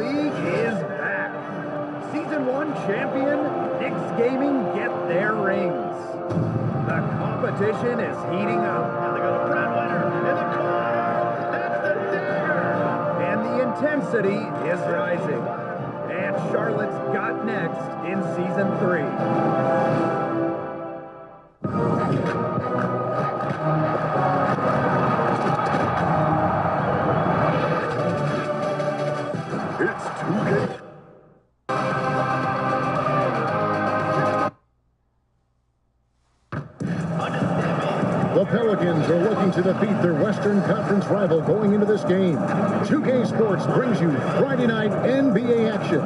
League is back. Season 1 champion, Knicks Gaming get their rings. The competition is heating up. And they got a breadwinner in the corner. That's the dagger. And the intensity is rising. And Charlotte's got next in Season 3. It's 2K. The Pelicans are looking to defeat their Western Conference rival going into this game. 2K Sports brings you Friday night NBA action.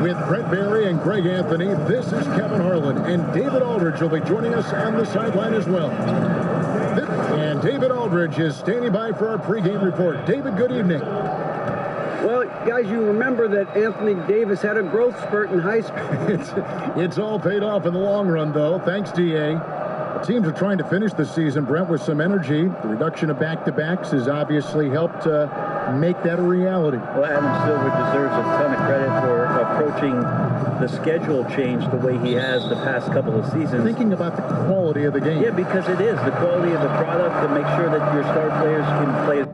With Brett Barry and Greg Anthony, this is Kevin Harlan, and David Aldridge will be joining us on the sideline as well. And David Aldridge is standing by for our pregame report. David, good evening. Well, guys, you remember that Anthony Davis had a growth spurt in high school. It's all paid off in the long run, though. Thanks, DA. Teams are trying to finish the season, Brent, with some energy. The reduction of back-to-backs has obviously helped make that a reality. Well, Adam Silver deserves a ton of credit for approaching the schedule change the way he has the past couple of seasons. Thinking about the quality of the game. Yeah, because it is. The quality of the product to make sure that your star players can play as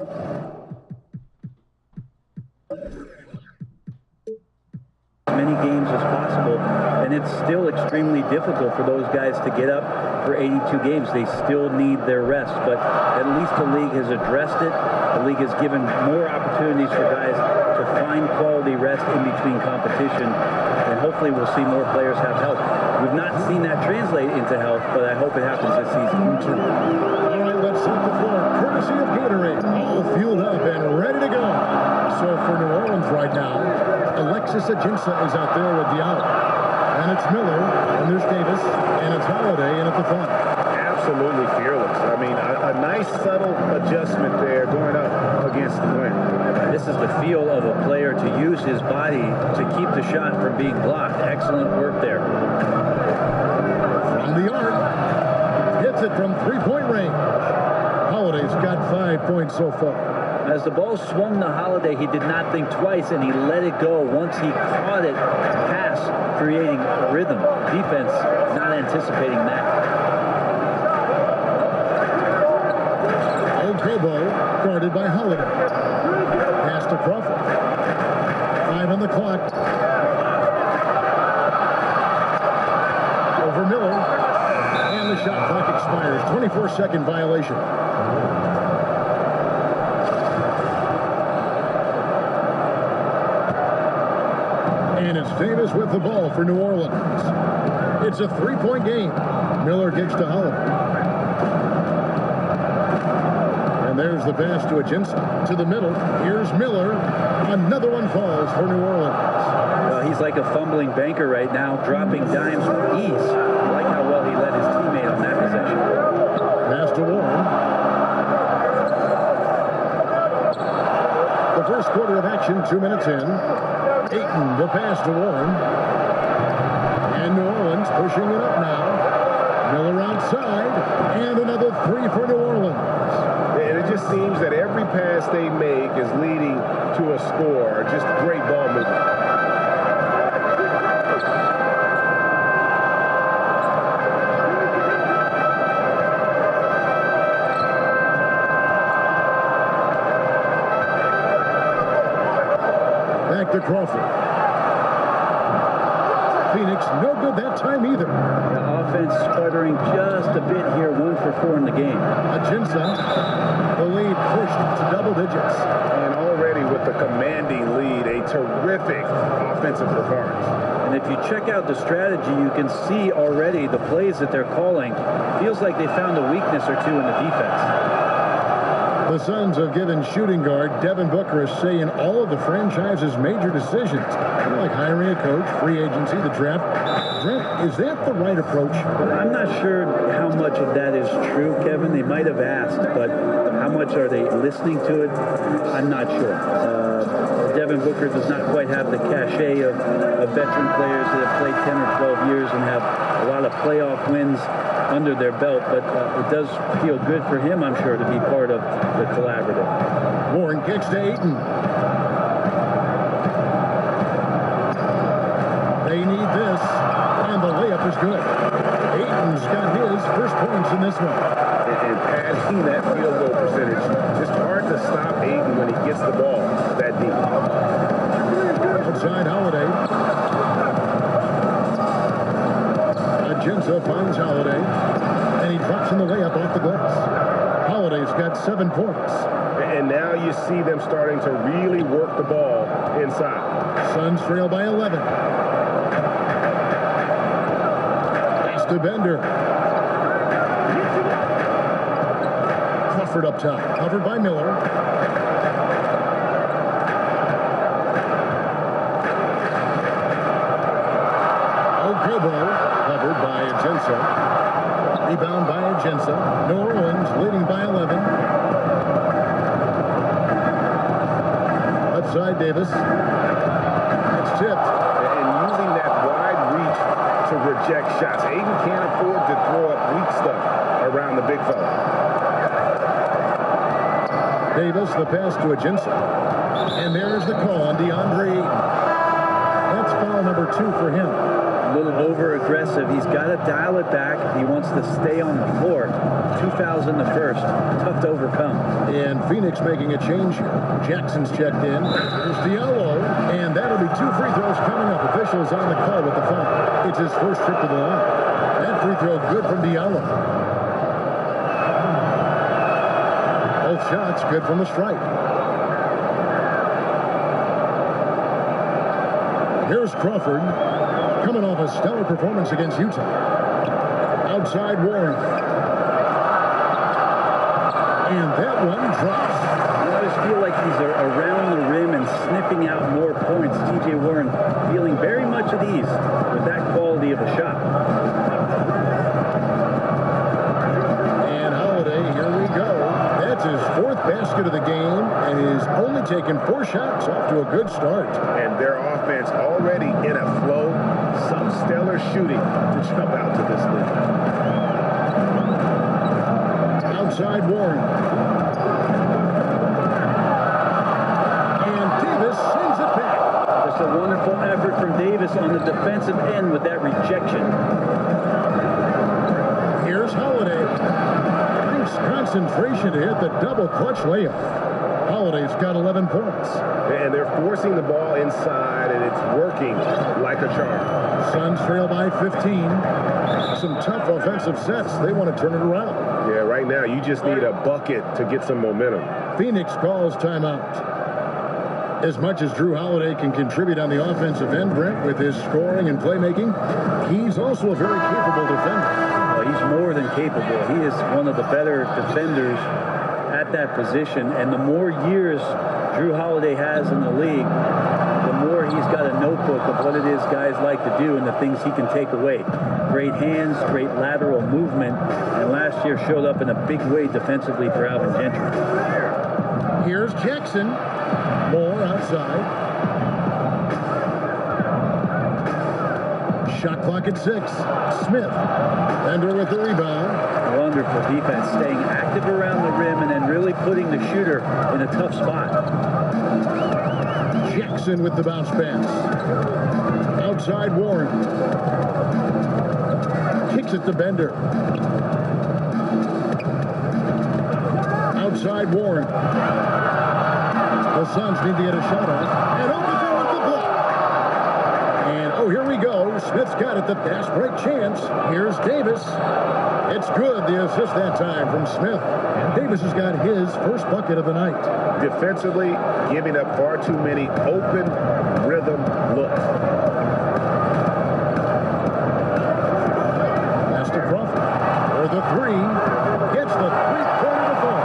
many games as possible, and it's still extremely difficult for those guys to get up for 82 games. They still need their rest, but at least the league has addressed it. The league has given more opportunities for guys to find quality rest in between competition, and hopefully we'll see more players have health. We've not seen that translate into health, but I hope it happens this season. All right, let's hit the floor. Courtesy of Gatorade, all fueled up and ready to go. So for New Orleans right now, Alexis Ajinça is out there with Diallo. And it's Miller, and there's Davis, and it's Holiday in at the front. Absolutely fearless. I mean, a nice subtle adjustment there going up against the wind. This is the feel of a player to use his body to keep the shot from being blocked. Excellent work there. From the arc, hits it from three-point range. Holiday's got 5 points so far. As the ball swung to Holiday, he did not think twice, and he let it go. Once he caught it, pass, creating rhythm. Defense not anticipating that. Old Kobo guarded by Holiday. Pass to Crawford. 5 on the clock. Over Miller. And the shot clock expires. 24-second violation. And it's Davis with the ball for New Orleans. It's a three-point game. Miller kicks to Holiday. And there's the pass to Ajinça. To the middle. Here's Miller. Another one falls for New Orleans. Well, he's like a fumbling banker right now, dropping dimes with ease. I like how well he led his teammate on that possession. Pass to Warren. The first quarter of action, 2 minutes in. Ayton, the pass to Warren. And New Orleans pushing it up now. Miller outside. And another three for New Orleans. And it just seems that every pass they make is leading to a score. Just great ball movement. Back to Crawford. Phoenix, no good that time either. The offense sputtering just a bit here, 1 for 4 in the game. Ajinça, the lead pushed to double digits. And already with the commanding lead, a terrific offensive performance. And if you check out the strategy, you can see already the plays that they're calling. Feels like they found a weakness or two in the defense. The Suns have given shooting guard Devin Booker a say in all of the franchise's major decisions, like hiring a coach, free agency, the draft. Brent, is that the right approach? I'm not sure how much of that is true, Kevin. They might have asked, but how much are they listening to it? I'm not sure. Devin Booker does not quite have the cachet of veteran players that have played 10 or 12 years and have a lot of playoff wins under their belt, but it does feel good for him, I'm sure, to be part of the collaborative. Warren kicks to Ayton. is good. Aiton's got his first points in this one. And passing that field goal percentage, just hard to stop Aiton when he gets the ball that deep. Outside Holiday. Agenza finds Holiday, and he drops in the layup off the glass. Holiday's got 7 points. And now you see them starting to really work the ball inside. Suns trail by 11. Pass to Bender. Crawford up top, covered by Miller. Okobo, covered by Agenza. Rebound by Agenza. New Orleans leading by 11. Outside Davis. It's tipped. And using that wide reach to reject shots. Aiton can't afford to throw up weak stuff around the big fella. Davis, the pass to Agenza. And there's the call on DeAndre Ayton. That's foul number 2 for him. A little over-aggressive. He's got to dial it back. He wants to stay on the floor. 2 fouls in the first. Tough to overcome. And Phoenix making a change here. Jackson's checked in. There's Diallo. And that'll be 2 free throws coming up. Officials on the call with the foul. It's his first trip to the line. That free throw good from Diallo. Both shots good from the stripe. Here's Crawford, coming off a stellar performance against Utah. Outside Warren. And that one drops. I just feel like he's around the rim and sniffing out more points. T.J. Warren feeling very much at ease with that quality of a shot. And Holiday, here we go. That's his 4th basket of the game, and he's only taken 4 shots, off to a good start. And their offense already in a flow. Some stellar shooting to jump out to this league. Outside Warren. And Davis sends it back. Just a wonderful effort from Davis on the defensive end with that rejection. Here's Holiday. Nice concentration to hit the double clutch layup. Holiday's got 11 points. And they're forcing the ball inside, and it's working like a charm. Suns trail by 15. Some tough offensive sets. They want to turn it around. Yeah, right now you just need a bucket to get some momentum. Phoenix calls timeout. As much as Drew Holiday can contribute on the offensive end, Brent, with his scoring and playmaking, he's also a very capable defender. Well, he's more than capable. He is one of the better defenders at that position, and the more years Drew Holiday has in the league, the more he's got a notebook of what it is guys like to do and the things he can take away. Great hands, great lateral movement, and last year showed up in a big way defensively for Alvin Gentry. Here's Jackson. Moore outside. Shot clock at 6. Smith. Bender with the rebound. Wonderful defense, staying active around the rim and then really putting the shooter in a tough spot. Jackson with the bounce pass. Outside Warren. Kicks it to Bender. Outside Warren. The Suns need to get a shot off. And Okafor with the block. And oh, here we go. Smith's got it. The pass break chance. Here's Davis. It's good. The assist that time from Smith. And Davis has got his first bucket of the night. Defensively, giving up far too many open rhythm looks. Pass to Crawford. For the 3. Gets the 3-quarter to fall.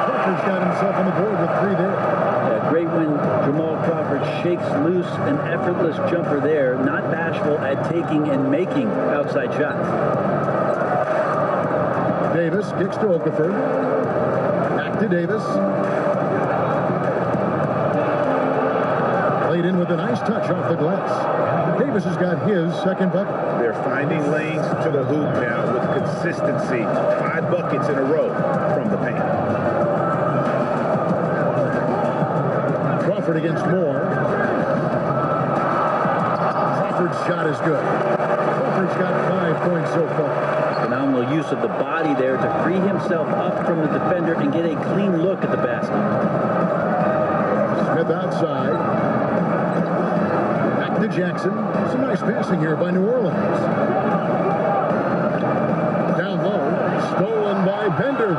Crawford's got himself on the board with 3 there. Yeah, great when Jamal Crawford shakes loose an effortless jumper there, not bashful at taking and making outside shots. Davis kicks to Okafor. Back to Davis. Played in with a nice touch off the glass. Davis has got his second bucket. They're finding lanes to the hoop now with consistency. 5 buckets in a row from the paint. Crawford against Moore. Crawford's shot is good. Crawford Crawford's got 5 points so far. Phenomenal use of the body there to free himself up from the defender and get a clean look at the basket. Smith outside. Back to Jackson. Some nice passing here by New Orleans. Down low. Stolen by Bender.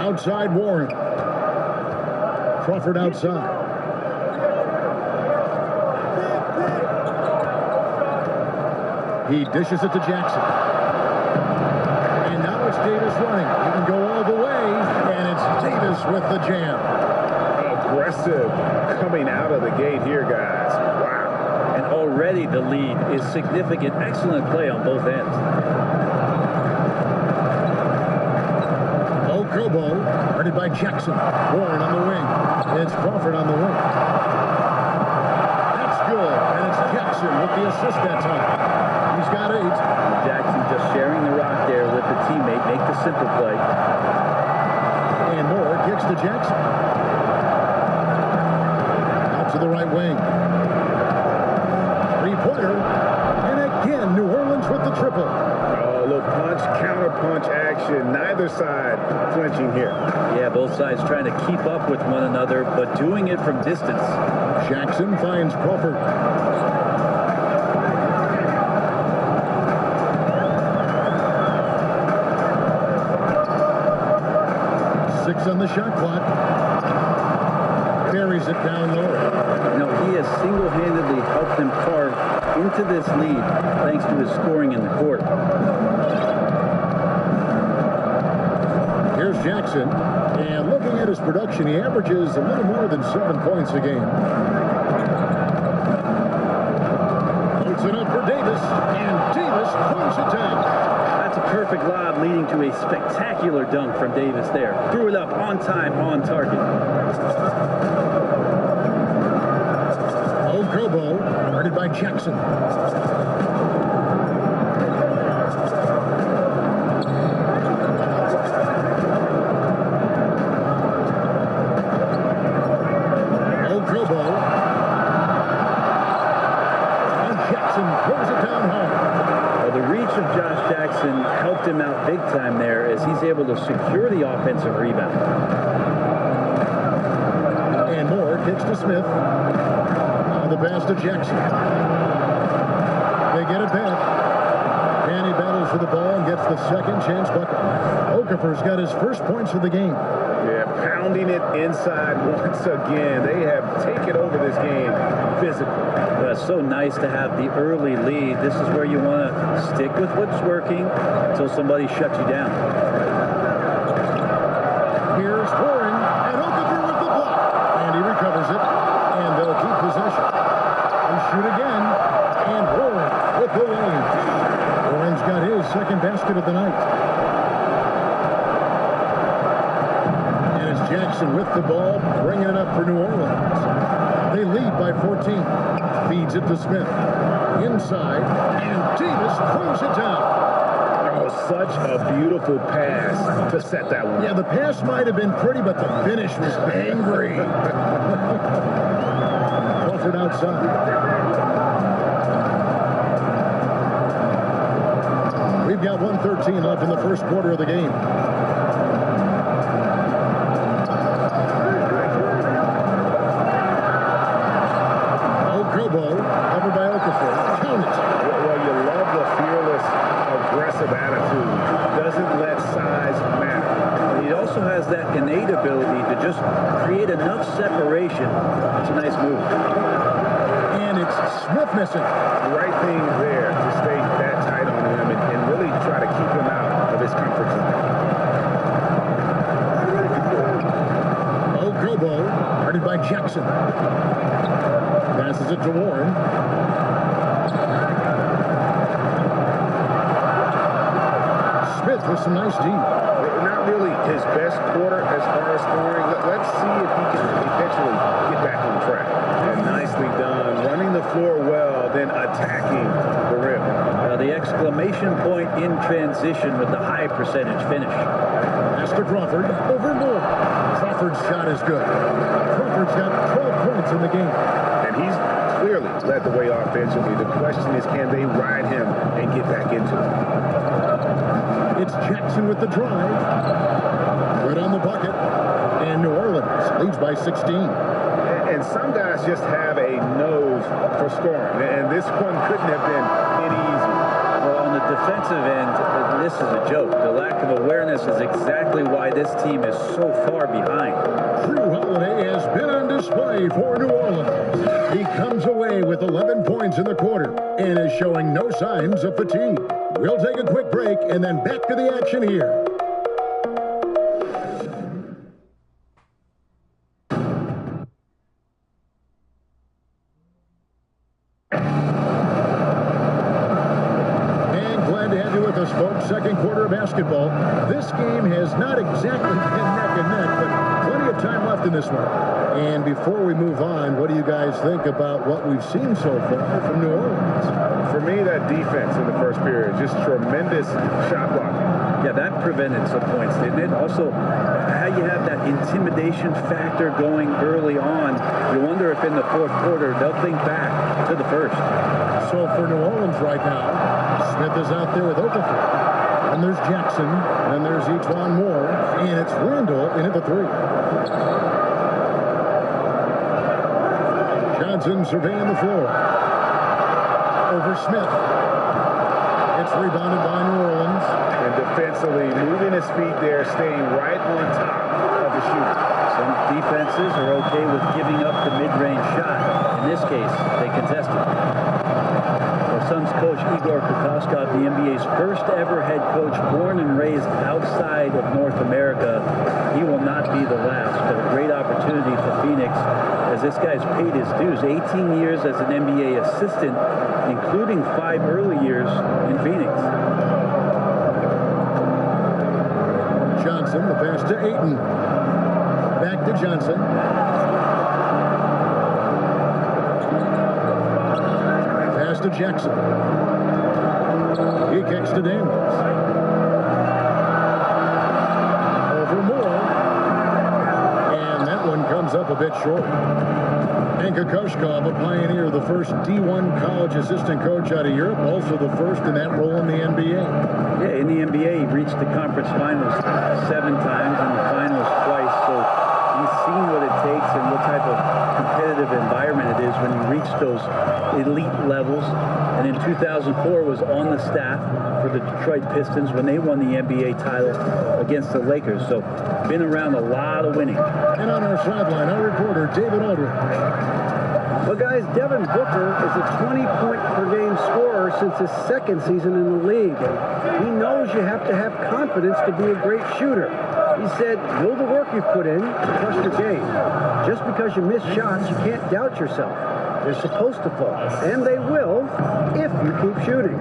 Outside Warren. Crawford outside. He dishes it to Jackson. And now it's Davis running. He can go all the way, and it's Davis with the jam. Aggressive coming out of the gate here, guys. Wow. And already the lead is significant. Excellent play on both ends. Okobo, guarded by Jackson. Warren on the wing. It's Crawford on the wing. That's good, and it's Jackson with the assist that time. He's got 8. Jackson just sharing the rock there with the teammate. Make the simple play. And Moore kicks to Jackson. Out to the right wing. 3-pointer. And again, New Orleans with the triple. Oh, look, punch, counter punch action. Neither side flinching here. Yeah, both sides trying to keep up with one another, but doing it from distance. Jackson finds Crawford. 6 on the shot clock. Buries it down low. You know, he has single-handedly helped them carve into this lead thanks to his scoring in the court. Here's Jackson. And looking at his production, he averages a little more than 7 points a game. Puts it up for Davis. And Davis throws it down. That's a perfect lob leading to a spectacular dunk from Davis there. Threw it up on time, on target. Okobo, guarded by Jackson. Okobo. And Jackson throws it down home. Well, the reach of Josh Jackson helped him out big time there as he's able to secure the offensive rebound. And Moore kicks to Smith. On the pass to Jackson. They get it back. And he battles for the ball and gets the second chance bucket. Okafor's got his first points of the game. Yeah, pounding it inside once again. They have taken over this game physically. Well, it's so nice to have the early lead. This is where you want to stick with what's working until somebody shuts you down. Here's Warren, and Okafor with the block. And he recovers it, and they'll keep possession. They shoot again, and Warren with the lane. Warren's got his second basket of the night. And it's Jackson with the ball, bringing it up for New Orleans. They lead by 14. Feeds it to Smith. Inside, and Davis throws it down. Oh, such a beautiful pass to set that one. Yeah, the pass might have been pretty, but the finish was angry. Crawford outside. We've got 1:13 left in the first quarter of the game. Okobo, covered by Okafor. Count it. Well, you love the fearless, aggressive attitude. Doesn't let size matter. He also has that innate ability to just create enough separation. It's a nice move. And it's Smith missing. The right thing there to stay that tight on him and really try to keep him out of his comfort zone. Okobo, guarded by Jackson. Passes it to Warren. Smith with some nice D. Not really his best quarter as far as scoring. Let's see if he can eventually get back on track. And nicely done. Running the floor well, then attacking the rim. The exclamation point in transition with the high percentage finish. Pass to Crawford. Over Moore. Crawford's shot is good. Crawford's got 12 points in the game. And he's clearly led the way offensively. The question is, can they ride him and get back into it? It's Jackson with the drive. Good on the bucket. And New Orleans leads by 16. And some guys just have a nose for scoring. And this one couldn't have been any easier. Well, on the defensive end, this is a joke. The lack of awareness is exactly why this team is so far behind. Drew Holiday has been on display for New Orleans. He comes away with 11 points in the quarter and is showing no signs of fatigue. We'll take a quick break and then back to the action here. Second quarter of basketball. This game has not exactly been neck and neck, but plenty of time left in this one. And before we move on, what do you guys think about what we've seen so far from New Orleans? For me, that defense in the first period, just tremendous shot blocking. Yeah, that prevented some points, didn't it? Also, how you have that intimidation factor going early on, you wonder if in the fourth quarter they'll think back to the first. So for New Orleans right now, Smith is out there with Okafor. And there's Jackson, and there's Etuan Moore, and it's Randall in at the three. Johnson surveying the floor. Over Smith. It's rebounded by New Orleans. And defensively, moving his feet there, staying right on top of the shooter. Some defenses are okay with giving up the mid-range shot. In this case, they contested. Suns coach Igor Kokoskov, the NBA's first ever head coach, born and raised outside of North America. He will not be the last, but a great opportunity for Phoenix as this guy's paid his dues. 18 years as an NBA assistant, including 5 early years in Phoenix. Johnson, the pass to Ayton. Back to Johnson. To Jackson. He kicks to Daniels. Over Moore. And that one comes up a bit short. And Kokoskov, a pioneer, the first D1 college assistant coach out of Europe, also the first in that role in the NBA. Yeah, in the NBA, he reached the conference finals 7 times and the finals twice. So he's seen what it takes and what type of competitive environment it is when you reach those elite levels. And in 2004 was on the staff for the Detroit Pistons when they won the NBA title against the Lakers. So been around a lot of winning. And on our sideline, our reporter, David Aldridge. Well, guys, Devin Booker is a 20-point-per-game scorer since his second season in the league. He knows you have to have confidence to be a great shooter. He said, know the work you've put in, trust your game. Just because you miss shots, you can't doubt yourself. They're supposed to fall, and they will if you keep shooting.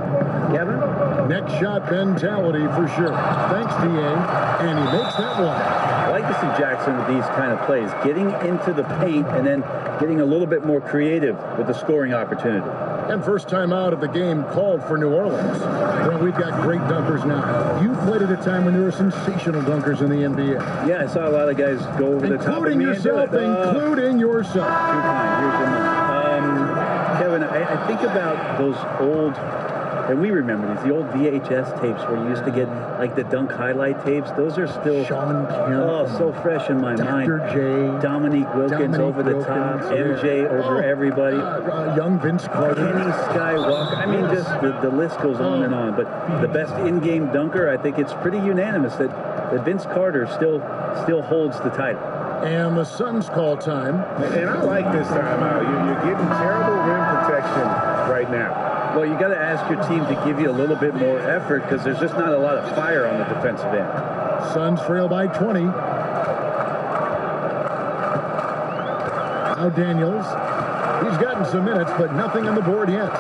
Kevin? Next shot mentality for sure. Thanks, D.A. And he makes that one. I like to see Jackson with these kind of plays, getting into the paint and then getting a little bit more creative with the scoring opportunity. And first time out of the game called for New Orleans. Well, we've got great dunkers now. You played at a time when there were sensational dunkers in the NBA. Yeah, I saw a lot of guys go over the top of me. Including yourself. Too kind. Here's your money. Kevin, I think about those old, and we remember these, the old VHS tapes where you used to get like the dunk highlight tapes. Those are still so fresh in my mind. Dr. J. Dominique Wilkins over the top, MJ over everybody. Young Vince Carter. Kenny Skywalker. I mean, just the list goes on and on. But the best in-game dunker, I think it's pretty unanimous that Vince Carter still holds the title. And the Suns call time. And I like this timeout. You're getting terrible rim protection right now. Well, you got to ask your team to give you a little bit more effort because there's just not a lot of fire on the defensive end. Suns trail by 20. Now Daniels. He's gotten some minutes, but nothing on the board yet.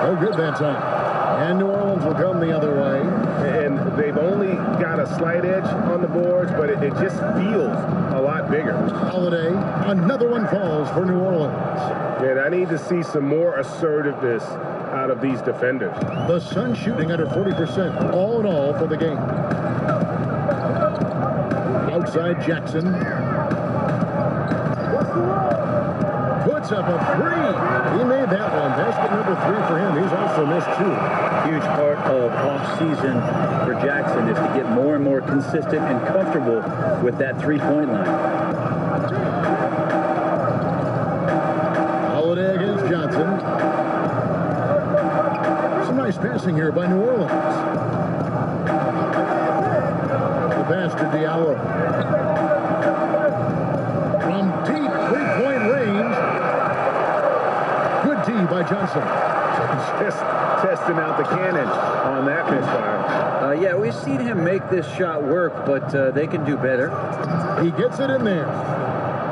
Oh, good that time. And New Orleans will come the other way. And they've only got a slight edge on the boards, but it just feels a lot bigger. Holiday, another one falls for New Orleans. And I need to see some more assertiveness out of these defenders. The Suns shooting under 40% all in all for the game. side, Jackson. Puts up a three. He made that one. Basket number 3 for him. He's also missed 2. Huge part of off-season for Jackson is to get more and more consistent and comfortable with that three-point line. Holiday against Johnson. Some nice passing here by New Orleans. The pass to Diallo. From deep three-point range. Good D by Johnson. Just testing out the cannon on that misfire. Yeah, we've seen him make this shot work, but they can do better. He gets it in there.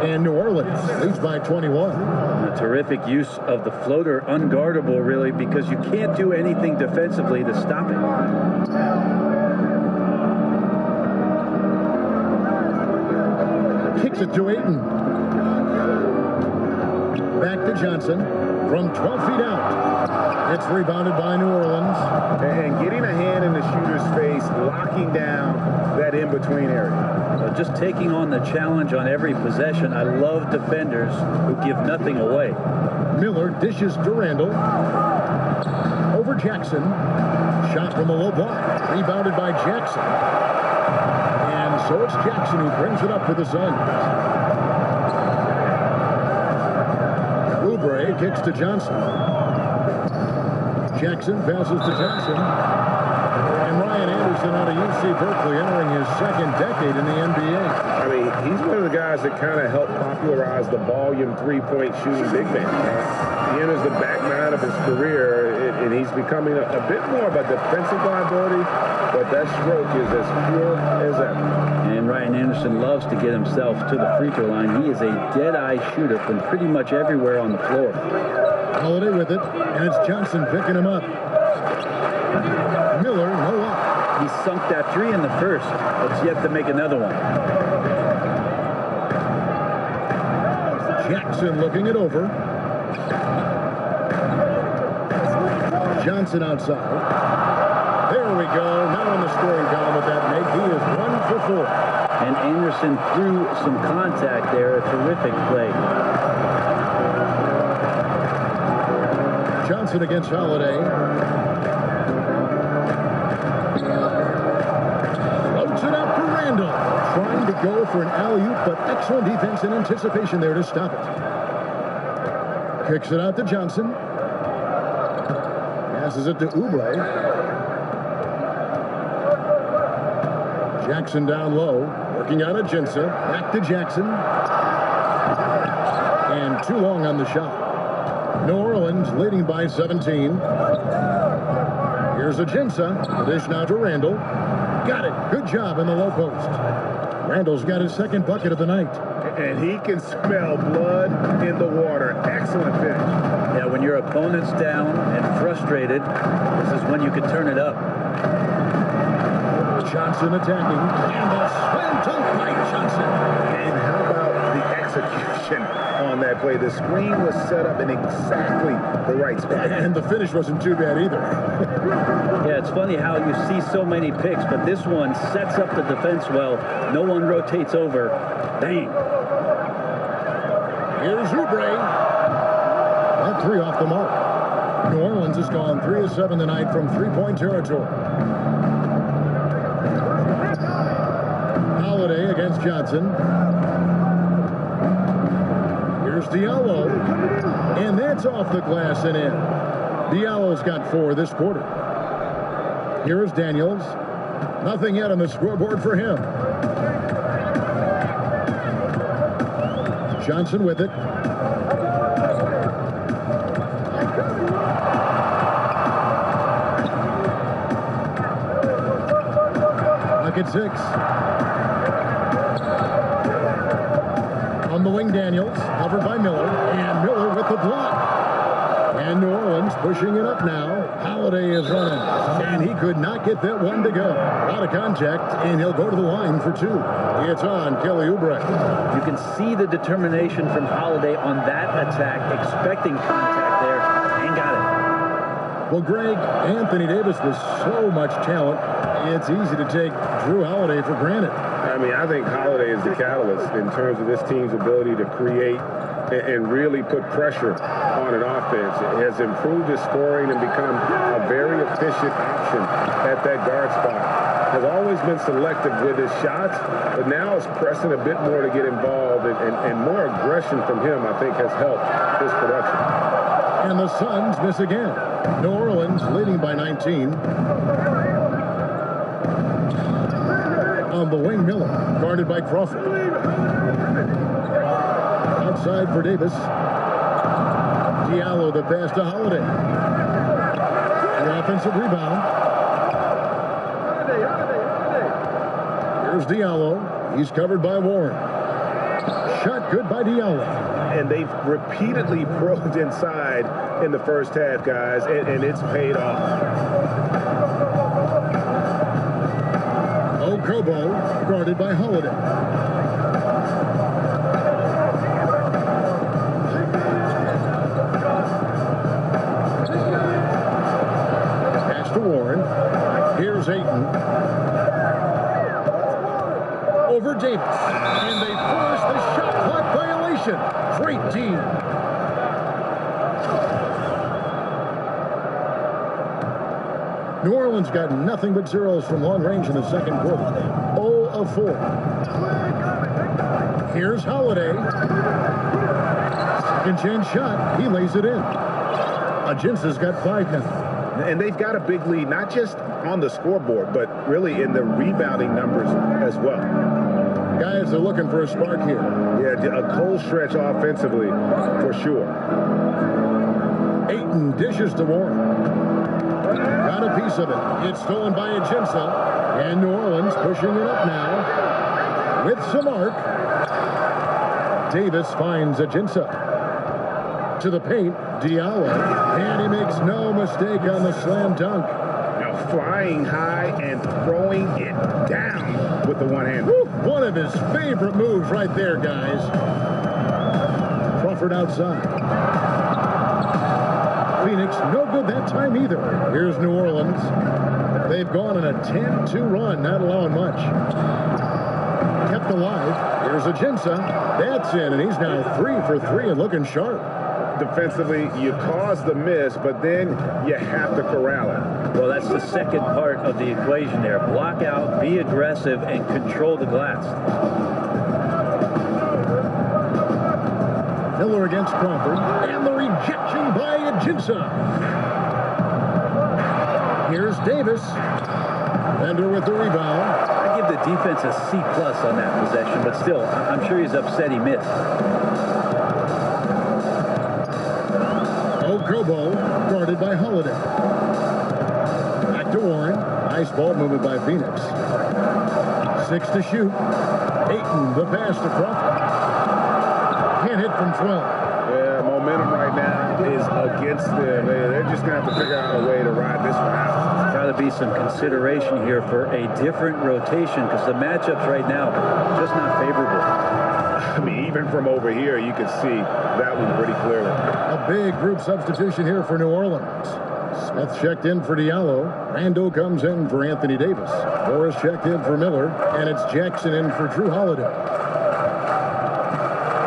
And New Orleans leads by 21. A terrific use of the floater, unguardable really, because you can't do anything defensively to stop it. Kicks it to Ayton. Back to Johnson from 12 feet out. It's rebounded by New Orleans. And getting a hand in the shooter's face, locking down that in-between area. Just taking on the challenge on every possession. I love defenders who give nothing away. Miller dishes to Randall. Over Jackson. Shot from a low block. Rebounded by Jackson. And so it's Jackson who brings it up for the Suns. Oubre kicks to Johnson. Jackson passes to Johnson. And Ryan Anderson out of UC Berkeley entering his second decade in the NBA. I mean, he's one of the guys that kind of helped popularize the volume three-point shooting big man. He enters the back nine of his career, and he's becoming a bit more of a defensive liability, but that stroke is as pure as ever. And Ryan Anderson loves to get himself to the free throw line. He is a dead-eye shooter from pretty much everywhere on the floor. Holiday with it, and it's Johnson picking him up. Miller, no up. He sunk that three in the first. It's yet to make another one. Jackson looking it over. Johnson outside. There we go. Now in the scoring column with that make. He is 1 for 4. And Anderson threw some contact there. A terrific play. Johnson against Holiday. Floats it up for Randall. Trying to go for an alley-oop, but excellent defense and anticipation there to stop it. Kicks it out to Johnson. Passes it to Oubre. Jackson down low. Working out of Jinsa. Back to Jackson. And too long on the shot. New Orleans leading by 17. Here's a Jinsa. Dish now to Randall. Got it. Good job in the low post. Randall's got his second bucket of the night. And he can smell blood in the water. Excellent finish. Yeah, when your opponent's down and frustrated, this is when you can turn it up. Johnson attacking. And a slam dunk by Johnson. And how about the execution on that play? The screen was set up in exactly the right spot. And the finish wasn't too bad either. Yeah, it's funny how you see so many picks, but this one sets up the defense well. No one rotates over. Bang. Here's Oubre. That three off the mark. New Orleans has gone 3 of 7 tonight from three-point territory. Holiday against Johnson. Here's Diallo. And that's off the glass and in. Diallo's got 4 this quarter. Here's Daniels. Nothing yet on the scoreboard for him. Johnson with it. Bucket 6. On the wing, Daniels, covered by Miller, and Miller with the block. And New Orleans pushing it up now. Holiday is running, and he could not get that one to go. A lot of contact, and he'll go to the line for 2. It's on Kelly Oubre. You can see the determination from Holiday on that attack, expecting contact there, and got it. Well, Greg, Anthony Davis was so much talent, It's easy to take Drew Holiday for granted. I mean, I think Holiday is the catalyst in terms of this team's ability to create and really put pressure on an offense. It has improved his scoring and become a very efficient option at that guard spot. Has always been selective with his shots, but now is pressing a bit more to get involved, and more aggression from him, I think, has helped his production. And the Suns miss again. New Orleans leading by 19. On the wing, Miller, guarded by Crawford. Outside for Davis. Diallo, the pass to Holiday. The offensive rebound. Here's Diallo. He's covered by Warren. Shot good by Diallo. And they've repeatedly probed inside in the first half, guys, and it's paid off. Okobo, guarded by Holiday. Pass to Warren. Here's Ayton. Over Davis. And they force the shot clock violation. Great team. New Orleans got nothing but zeros from long range in the second quarter. 0 of 4. Here's Holiday. Second chance shot. He lays it in. Ajinsa's got 5 now. And they've got a big lead, not just on the scoreboard, but really in the rebounding numbers as well. Guys are looking for a spark here. Yeah, a cold stretch offensively, for sure. Ayton dishes to Warren. Got a piece of it. It's stolen by Ajinsa. And New Orleans pushing it up now. With some arc. Davis finds Ajinsa. To the paint, Diallo. And he makes no mistake on the slam dunk. Now flying high and throwing it down with the one hand. One of his favorite moves right there, guys. Crawford outside. Phoenix, no good that time either. Here's New Orleans. They've gone on a 10-2 run, not allowing much. Kept alive. Here's Ajinsa. That's in, and he's now 3 for 3 and looking sharp. Defensively, you cause the miss, but then you have to corral it. Well, that's the second part of the equation there. Block out, be aggressive, and control the glass. Miller against Crawford, and the rejection by Ajinsa. Here's Davis. Bender with the rebound. I give the defense a C+ on that possession, but still, I'm sure he's upset he missed. Okobo, guarded by Holiday. Back to Warren. Nice ball movement by Phoenix. 6 to shoot. Ayton, the pass to Crawford. Can't hit from 12. Yeah, momentum right now is against them. They're just going to have to figure out a way to ride this one out. Got to be some consideration here for a different rotation because the matchups right now just not favorable. I mean, even from over here, you can see that one pretty clearly. A big group substitution here for New Orleans. Smith checked in for Diallo. Rando comes in for Anthony Davis. Morris checked in for Miller. And it's Jackson in for Drew Holiday.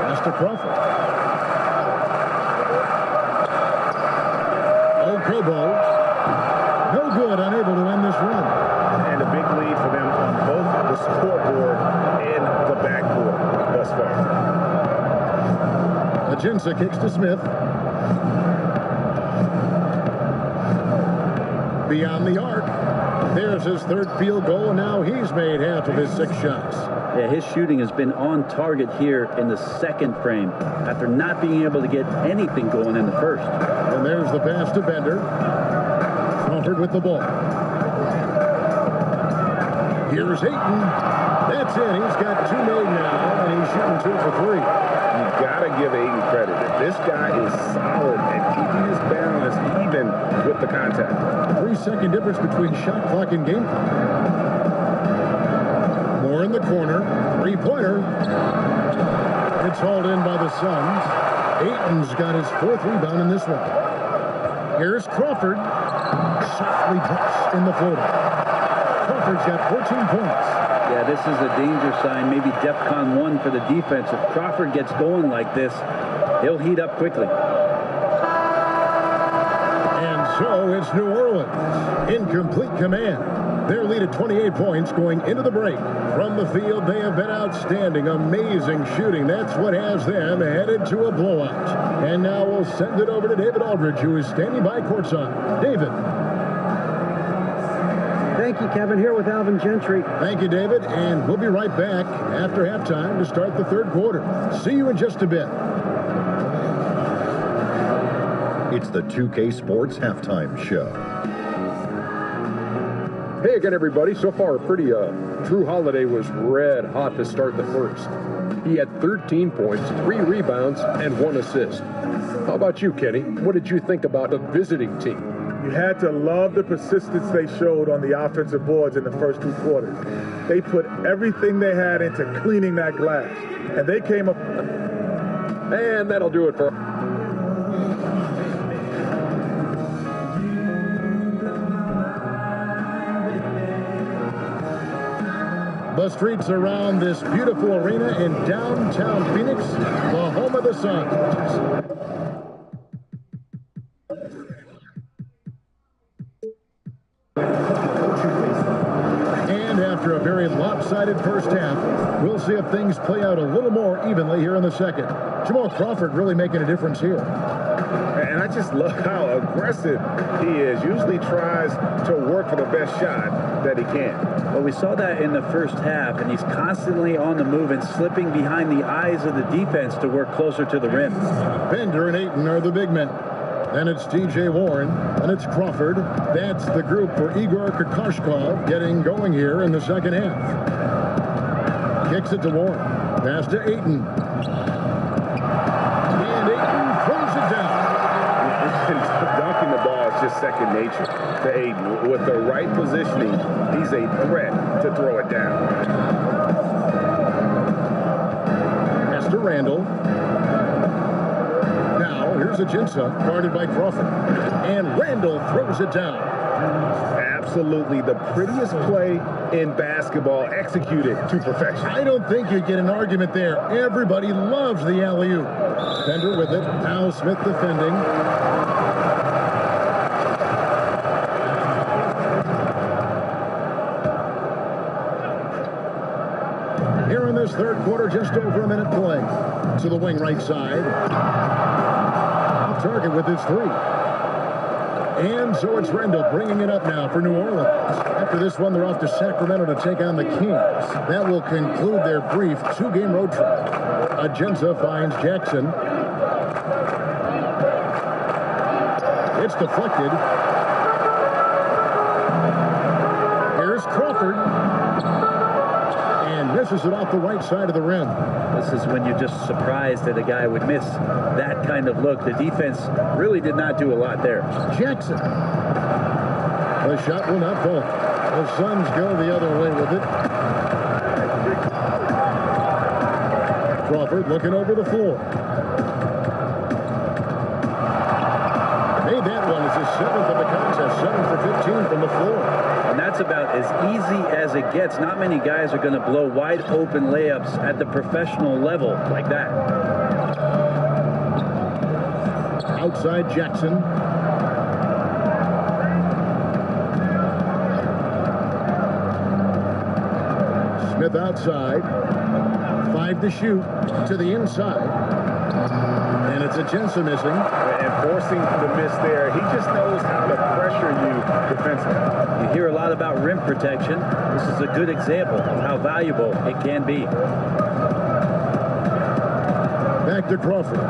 Pass to Crawford. Okobo. No good, unable to end this run. And a big lead for them on both the scoreboard and the backboard thus far. Ajinsa kicks to Smith. Beyond the arc. There's his third field goal, and now he's made half of his 6 shots. Yeah, his shooting has been on target here in the second frame after not being able to get anything going in the first. And there's the pass to Bender. Crawford with the ball. Here's Ayton. That's it. He's got 2 made now, and he's shooting 2 for 3. You gotta give Ayton credit. This guy is solid at keeping his balance even with the contact. 3-second difference between shot clock and game clock. More in the corner. 3-pointer. It's hauled in by the Suns. Ayton's got his 4th rebound in this one. Here's Crawford. Softly drops in the floater. Crawford's got 14 points. Yeah, this is a danger sign, maybe DEFCON 1 for the defense. If Crawford gets going like this, he'll heat up quickly. And so it's New Orleans in complete command. Their lead at 28 points going into the break. From the field, they have been outstanding. Amazing shooting. That's what has them headed to a blowout. And now we'll send it over to David Aldridge, who is standing by courtside. David. Thank you, Kevin. Here with Alvin Gentry. Thank you, David. And we'll be right back after halftime to start the third quarter. See you in just a bit. It's the 2K Sports Halftime Show. Hey again, everybody. So far, Drew Holiday was red hot to start the first. He had 13 points, 3 rebounds, and 1 assist. How about you, Kenny? What did you think about the visiting team? You had to love the persistence they showed on the offensive boards in the first 2 quarters. They put everything they had into cleaning that glass. And they came up. And that'll do it for... The streets around this beautiful arena in downtown Phoenix, the home of the Suns. And after a very lopsided first half, we'll see if things play out a little more evenly here in the second. Jamal Crawford really making a difference here. And I just love how aggressive he is. Usually tries to work for the best shot that he can. Well, we saw that in the first half, and he's constantly on the move and slipping behind the eyes of the defense to work closer to the rim. Bender and Ayton are the big men. Then it's T.J. Warren, and it's Crawford. That's the group for Igor Kokoshkov getting going here in the second half. Kicks it to Warren. Pass to Ayton. And Ayton throws it down. Dunking the ball is just second nature to Ayton. With the right positioning, he's a threat to throw it down. Pass to Randall. Now, here's Ajinça, guarded by Crawford. And Randall throws it down. Absolutely the prettiest play in basketball, executed to perfection. I don't think you'd get an argument there. Everybody loves the alley-oop. Bender with it. Now Smith defending. Here in this third quarter, just over a minute play. To the wing right side. Off target with his 3. And so it's Randall bringing it up now for New Orleans. After this one, they're off to Sacramento to take on the Kings. That will conclude their brief 2-game road trip. Ajinça finds Jackson. It's deflected. Here's Crawford. And misses it off the right side of the rim. This is when you're just surprised that a guy would miss that kind of look. The defense really did not do a lot there. Jackson. The shot will not fall. The Suns go the other way with it. Crawford looking over the floor. Made that one. It's his 7th of the contest. 7 for 15 from the floor. And that's about as easy as it gets. Not many guys are going to blow wide open layups at the professional level like that. Outside Jackson. Smith outside. 5 to shoot. To the inside. And it's Ajinça missing. And forcing the miss there. He just knows how to pressure you defensively. You hear a lot about rim protection. This is a good example of how valuable it can be. Back to Crawford.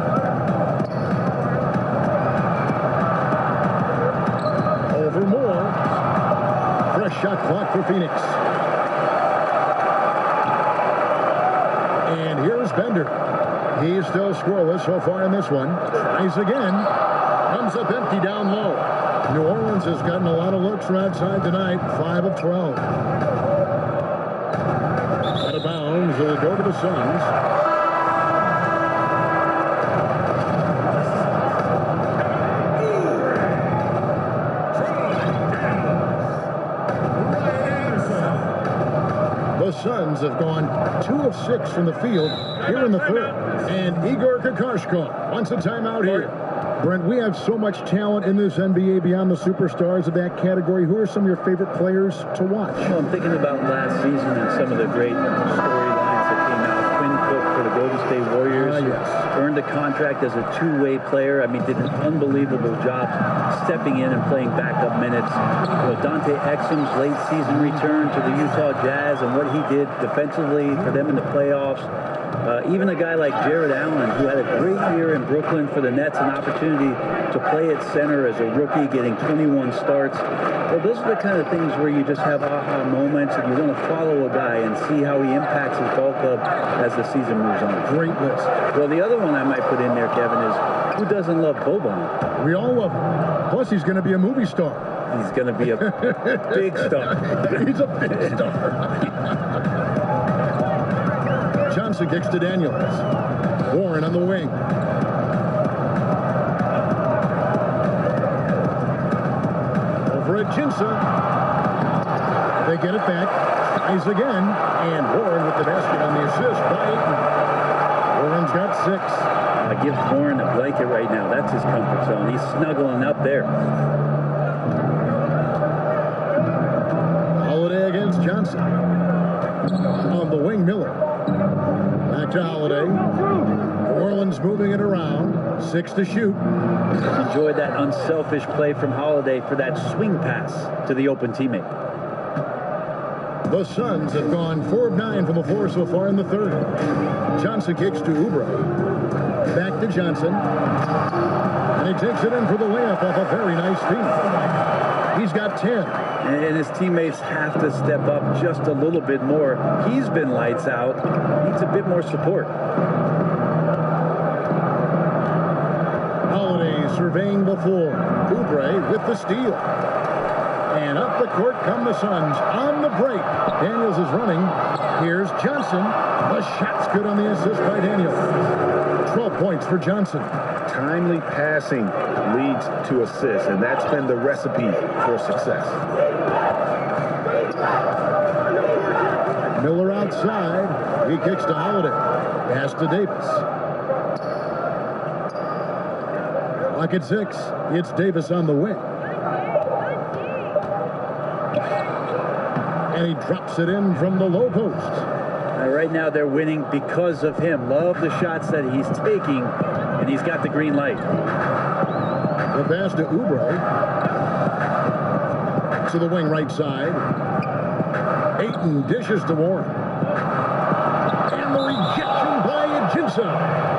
Over Moore. Fresh shot clock for Phoenix. And here's Bender. He's still scoreless so far in this one. Tries again. Comes up empty down low. New Orleans has gotten a lot of looks from outside tonight. 5 of 12. Out of bounds. It'll go to the Suns. Suns have gone 2 of 6 from the field here in the third. And Igor Kokoshkov wants a timeout here. Brent, we have so much talent in this NBA beyond the superstars of that category. Who are some of your favorite players to watch? Well, I'm thinking about last season and some of the great storylines that came out. Quinn Cook for the Golden State Warriors earned a contract as a two-way player. I mean, did an unbelievable job stepping in and playing backup minutes. Dante Exum's late season return to the Utah Jazz and what he did defensively for them in the playoffs. Even a guy like Jared Allen, who had a great year in Brooklyn for the Nets, an opportunity to play at center as a rookie, getting 21 starts. Well, those are the kind of things where you just have aha moments and you want to follow a guy and see how he impacts his ball club as the season moves on. Great list. Well, the other one I might put in there, Kevin, is who doesn't love Boban? We all love him. Plus, he's going to be a movie star. He's going to be a big star. He's a big star. Johnson kicks to Daniels. Warren on the wing. Over at Jinsa. They get it back. Tries again. And Warren with the basket on the assist by Ayton. Warren's got 6. Give Warren a blanket right now. That's his comfort zone. He's snuggling up there. Holiday against Johnson. On the wing, Miller. Back to Holiday. New Orleans moving it around. 6 to shoot. Enjoyed that unselfish play from Holiday for that swing pass to the open teammate. The Suns have gone 4 of 9 from the floor so far in the third. Johnson kicks to Oubre. Back to Johnson. And he takes it in for the layup off a very nice feed. He's got 10. And his teammates have to step up just a little bit more. He's been lights out. Needs a bit more support. Holiday surveying the floor. Oubre with the steal. And up the court come the Suns on the break. Daniels is running. Here's Johnson. The shot's good on the assist by Daniels. 12 points for Johnson. Timely passing leads to assists, and that's been the recipe for success. Miller outside. He kicks to Holiday. Pass to Davis. Clock at 6. It's Davis on the wing. And he drops it in from the low post. Right now they're winning because of him. Love the shots that he's taking, and he's got the green light. The pass to Oubre. To the wing right side. Ayton dishes to Warren. And the rejection by Jinsa.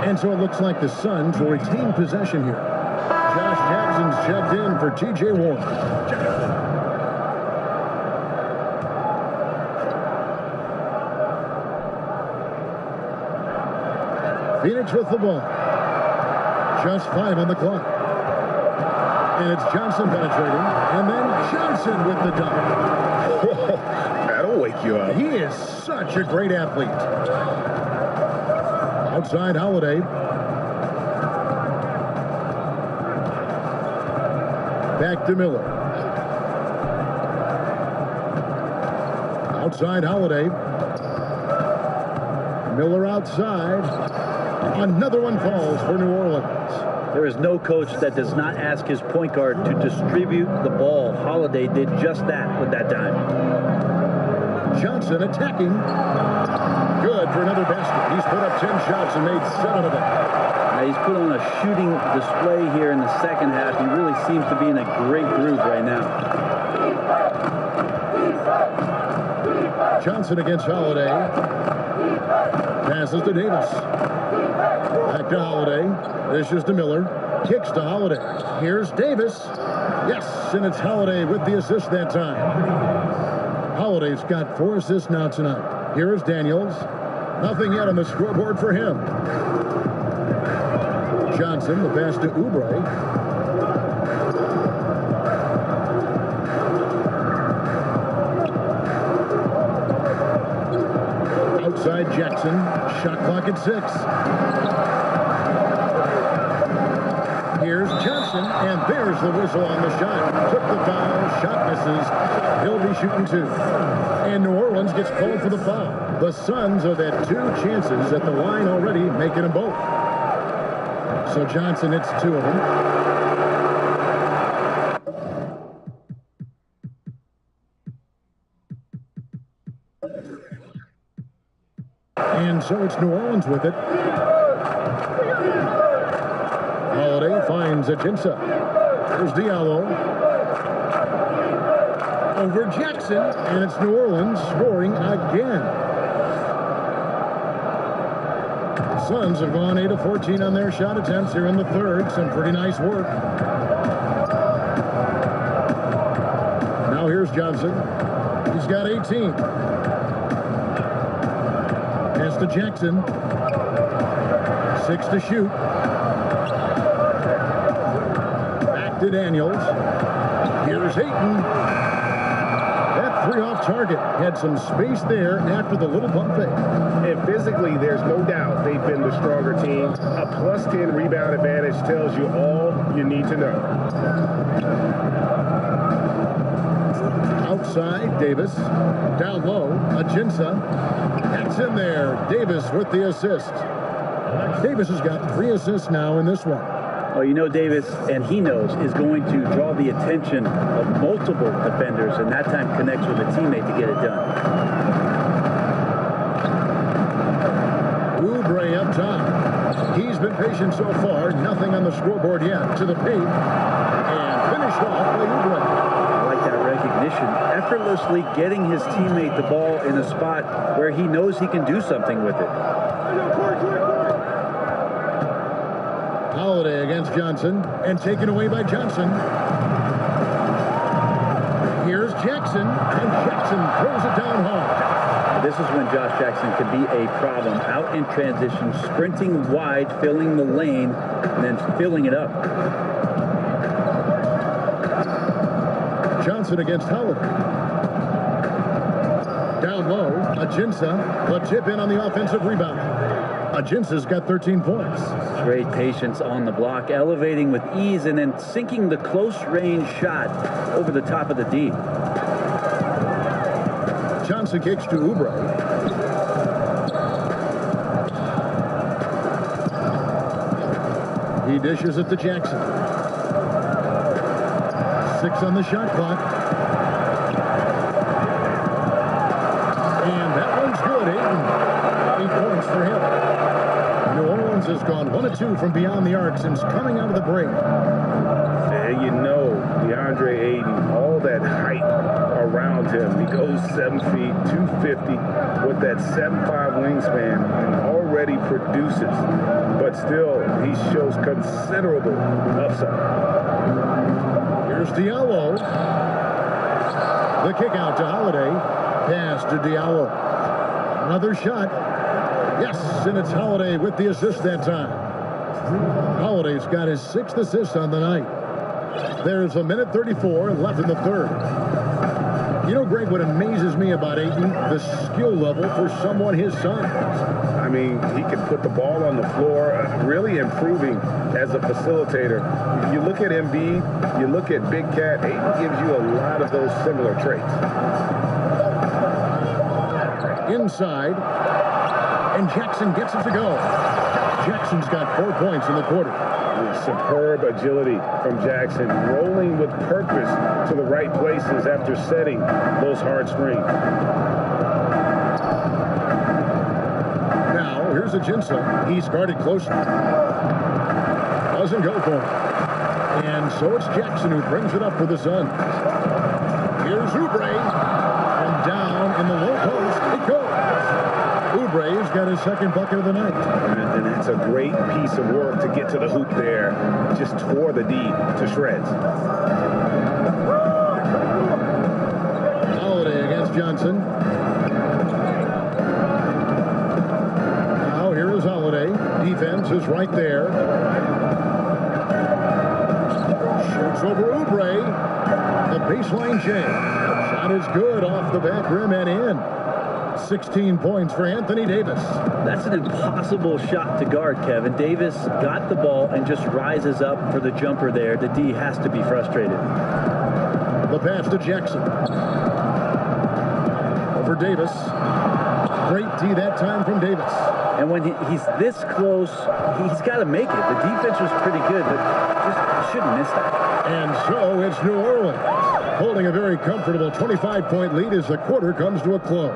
And so it looks like the Suns will retain possession here. Josh Jackson's checked in for T.J. Warren. Phoenix with the ball. Just 5 on the clock. And it's Johnson penetrating. And then Johnson with the dunk. Whoa, that'll wake you up. He is such a great athlete. Outside Holiday. Back to Miller. Outside Holiday. Miller outside. Another one falls for New Orleans. There is no coach that does not ask his point guard to distribute the ball. Holiday did just that with that dime. Johnson attacking. Good for another basket. He's put up 10 shots and made 7 of them. Now he's put on a shooting display here in the second half. He really seems to be in a great groove right now. Johnson against Holiday. Passes to Davis. Back to Holiday. This is to Miller. Kicks to Holiday. Here's Davis. Yes, and it's Holiday with the assist that time. Holiday's got 4 assists now tonight. Here is Daniels. Nothing yet on the scoreboard for him. Johnson, the pass to Oubre. Outside Jackson. Shot clock at 6. Here's Johnson, and there's the whistle on the shot. Took the foul, shot misses. He'll be shooting 2. And New Orleans gets called for the foul. The Suns have had 2 chances at the line already, making them both. So Johnson hits 2 of them. And so it's New Orleans with it. Holiday finds Ajinça. There's Diallo. Over Jackson, and it's New Orleans scoring again. The Suns have gone 8 of 14 on their shot attempts here in the third. Some pretty nice work. Now here's Johnson. He's got 18. Pass to Jackson. 6 to shoot. Back to Daniels. Here's Ayton. That 3 off target. Had some space there after the little pump fake. And physically, there's no doubt they've been the stronger team. A +10 rebound advantage tells you all you need to know. Outside, Davis. Down low, Ajinça. That's in there. Davis with the assist. Davis has got 3 assists now in this one. Well, you know Davis, and he knows, is going to draw the attention of multiple defenders, and that time connects with a teammate to get it done. Oubre up top. He's been patient so far. Nothing on the scoreboard yet. To the paint. And finished off by Oubre. I like that recognition. Effortlessly getting his teammate the ball in a spot where he knows he can do something with it. Holiday against Johnson, and taken away by Johnson. Here's Jackson, and Jackson throws it down hard. This is when Josh Jackson can be a problem. Out in transition, sprinting wide, filling the lane, and then filling it up. Johnson against Holiday. Down low, Ajinça, the tip in on the offensive rebound. Ajinça's got 13 points. Great patience on the block, elevating with ease and then sinking the close-range shot over the top of the D. Johnson kicks to Oubre. He dishes it to Jackson. 6 on the shot clock. And that one's good. 8 points for him. New Orleans has gone 1 of 2 from beyond the arc since coming out of the break. And you know, DeAndre Ayton, all that height around him. He goes 7 feet, 250 with that 7'5" wingspan and already produces. But still, he shows considerable upside. Here's Diallo. The kick out to Holiday. Pass to Diallo. Another shot. Yes, and it's Holiday with the assist that time. Holiday's got his 6th assist on the night. There's 1:34 left in the third. You know, Greg, what amazes me about Ayton, the skill level for someone his size. I mean, he can put the ball on the floor, really improving as a facilitator. You look at Embiid, you look at Big Cat, Ayton gives you a lot of those similar traits. Inside, and Jackson gets it to go. Jackson's got 4 points in the quarter. Superb agility from Jackson, rolling with purpose to the right places after setting those hard screens. Now, here's Ajinça. He's guarded closely. Doesn't go for it. And so it's Jackson who brings it up for the Suns. Here's Oubre. And down in the low post it goes. Oubre's got his 2nd bucket of the night. And it's a great piece of work to get to the hoop there. Just tore the D to shreds. Holiday against Johnson. Now here is Holiday. Defense is right there. Shoots over Oubre. The baseline change. Shot is good off the back rim and in. 16 points for Anthony Davis. That's an impossible shot to guard, Kevin. Davis got the ball and just rises up for the jumper there. The D has to be frustrated. The pass to Jackson. Over Davis. Great D that time from Davis. And when he's this close, he's got to make it. The defense was pretty good, but just shouldn't miss that. And so it's New Orleans holding a very comfortable 25-point lead as the quarter comes to a close.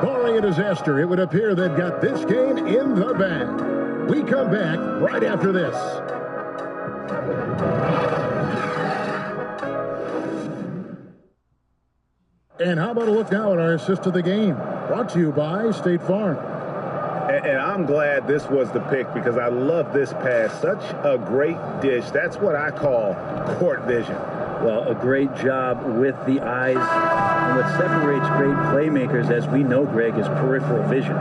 Barring a disaster, it would appear they've got this game in the bag. We come back right after this. And how about a look now at our assist of the game? Brought to you by State Farm. And I'm glad this was the pick because I love this pass. Such a great dish. That's what I call court vision. Well, a great job with the eyes. And what separates great playmakers, as we know, Greg, is peripheral vision.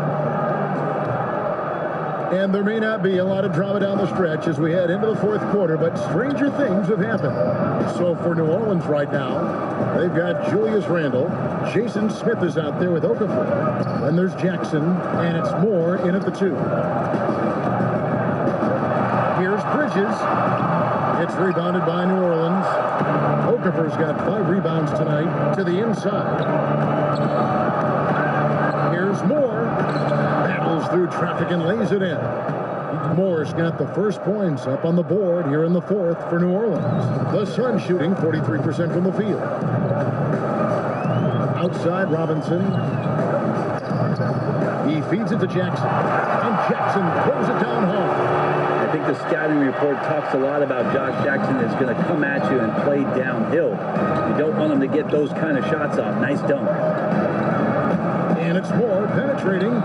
And there may not be a lot of drama down the stretch as we head into the fourth quarter, but stranger things have happened. So for New Orleans right now, they've got Julius Randle. Jason Smith is out there with Okafor. Then there's Jackson, and it's Moore in at the 2. Here's Bridges. It's rebounded by New Orleans. Okafor's got 5 rebounds tonight to the inside. Here's Moore. Battles through traffic and lays it in. Moore's got the first points up on the board here in the fourth for New Orleans. The Sun shooting 43% from the field. Outside Robinson. He feeds it to Jackson. And Jackson throws it down hard. I think the scouting report talks a lot about Josh Jackson is going to come at you and play downhill. You don't want him to get those kind of shots off. Nice dunk. And it's Moore penetrating.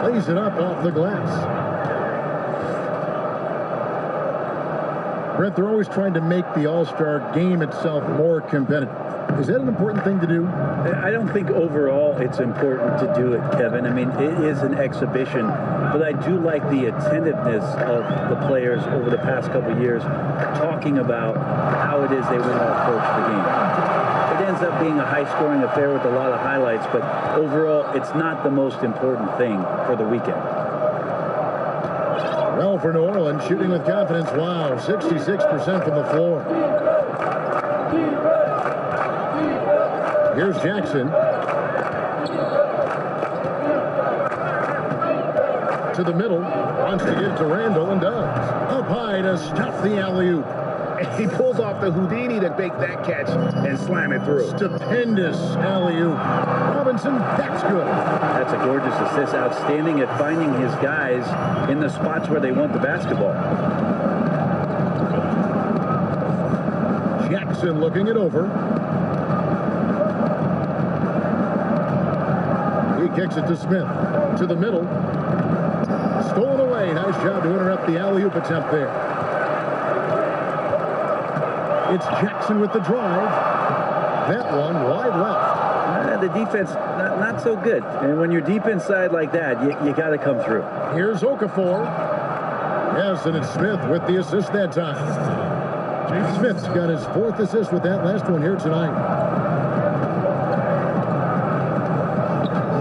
Lays it up off the glass. Brett, they're always trying to make the All-Star game itself more competitive. Is that an important thing to do? I don't think overall it's important to do it, Kevin. I mean, it is an exhibition, but I do like the attentiveness of the players over the past couple of years talking about how it is they want to approach the game. It ends up being a high-scoring affair with a lot of highlights, but overall, it's not the most important thing for the weekend. Well, for New Orleans, shooting with confidence, wow, 66% from the floor. Here's Jackson. To the middle, wants to get to Randle and does. Up high to stop the alley-oop. And he pulls off the Houdini to make that catch and slam it through. Stupendous alley-oop. Robinson, that's good. That's a gorgeous assist. Outstanding at finding his guys in the spots where they want the basketball. Jackson looking it over. He kicks it to Smith. To the middle. Stolen away. Nice job to interrupt the alley-oop attempt there. It's Jackson with the drive. That one wide left. The defense, not so good. And when you're deep inside like that, you got to come through. Here's Okafor. Yes, and it's Smith with the assist that time. Smith's got his 4th assist with that last one here tonight.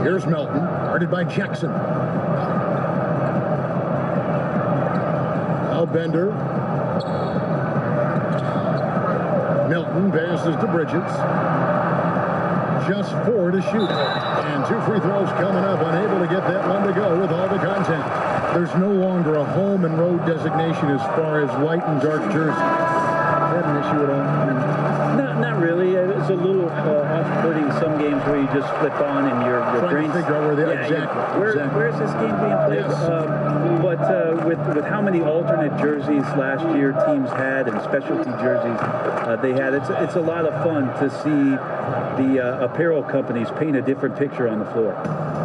Here's Melton, guarded by Jackson. Now Bender. Melton passes to Bridges. Just 4 to shoot. And 2 free throws coming up. Unable to get that one to go with all the contact. There's no longer a home and road designation as far as white and dark jerseys. Is that an issue at all? Not really. It's a little off-putting some games where you just flip on and your brain. Trying to figure out where they are. Exactly. Where's this game being played? Yes. But with how many alternate jerseys last year teams had and specialty jerseys they had, it's a lot of fun to see the apparel companies paint a different picture on the floor.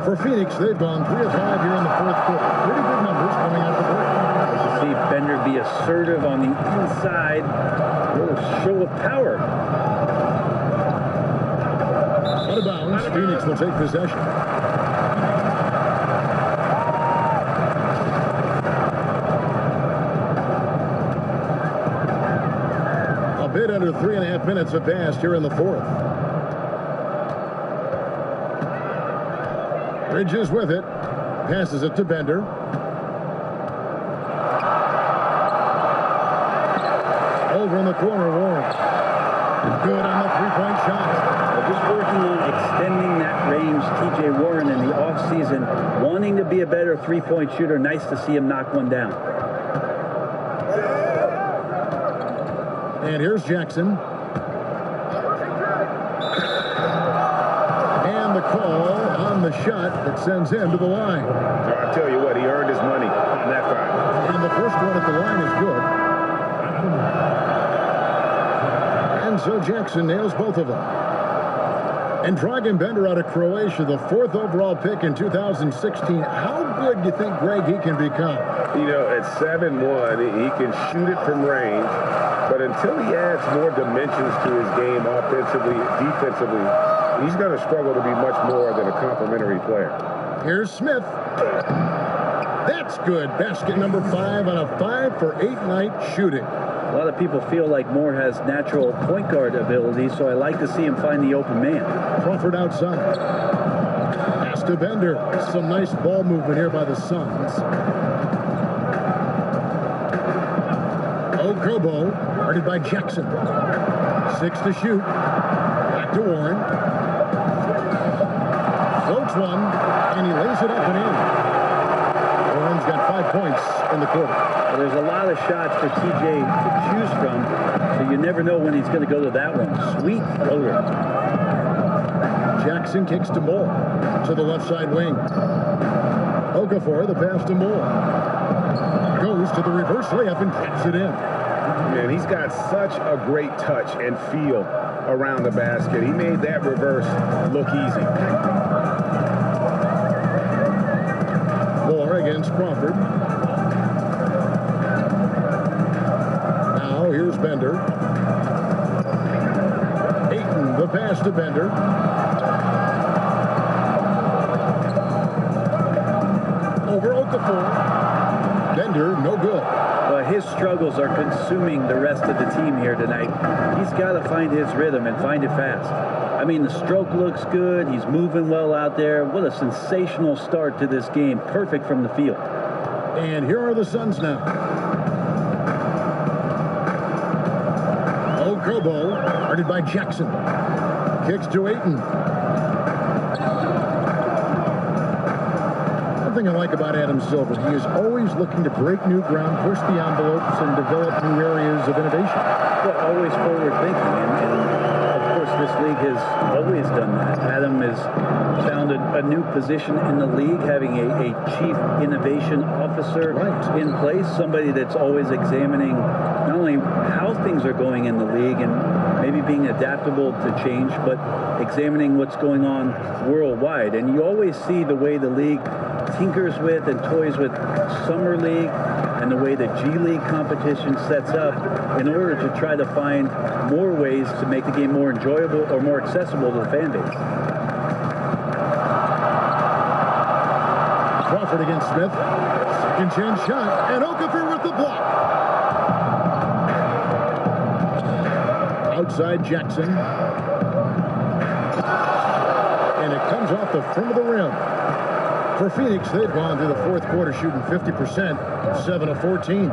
For Phoenix, they've gone 3 of 5 here in the fourth quarter. Pretty good numbers coming out the break. To see Bender be assertive on the inside, a little show of power. Out of bounds, Phoenix will take possession. A bit under 3.5 minutes have passed here in the fourth. Bridges with it. Passes it to Bender. Over in the corner, Warren. Good on the three-point shot. Just working on extending that range. T.J. Warren in the offseason wanting to be a better three-point shooter. Nice to see him knock one down. And here's Jackson. And the call on the shot that sends him to the line. I tell you what, he earned his money on that foul. And the first one at the line is good. And so Jackson nails both of them. And Dragan Bender out of Croatia, the 4th overall pick in 2016. How good do you think, Greg, he can become? You know, at 7'1", he can shoot it from range, but until he adds more dimensions to his game offensively, defensively, he's going to struggle to be much more than a complimentary player. Here's Smith. That's good. Basket number 5 on a 5-for-8 night shooting. A lot of people feel like Moore has natural point guard ability, so I like to see him find the open man. Crawford outside. Pass to Bender. Some nice ball movement here by the Suns. Okobo, guarded by Jackson. 6 to shoot. Back to Warren. Floats one, and he lays it up and in. Warren's got 5 points in the quarter. Well, there's a lot of shots for TJ to choose from, so you never know when he's going to go to that one. Sweet floater. Jackson kicks to Moore to the left side wing. Okafor, the pass to Moore. Goes to the reverse layup and taps it in. Man, he's got such a great touch and feel around the basket. He made that reverse look easy. Moore against Crawford. Now here's Bender. Ayton, the pass to Bender. Over Okafor. Bender, no good. Well, his struggles are consuming the rest of the team here tonight. He's got to find his rhythm and find it fast. I mean, the stroke looks good. He's moving well out there. What a sensational start to this game. Perfect from the field. And here are the Suns now. Okobo, guarded by Jackson. Kicks to Ayton. Something I like about Adam Silver, he is always looking to break new ground, push the envelopes, and develop new areas of innovation. Well, always forward thinking, and of course this league has always done that. Adam has found a new position in the league, having a chief innovation officer in place, somebody that's always examining not only how things are going in the league and maybe being adaptable to change, but examining what's going on worldwide. And you always see the way the league tinkers with and toys with Summer League and the way the G League competition sets up in order to try to find more ways to make the game more enjoyable or more accessible to the fan base. Crawford against Smith. Second chance shot, and Okafor with the block. Outside Jackson. And it comes off the front of the rim. For Phoenix, they've gone through the fourth quarter shooting 50%, 7 of 14.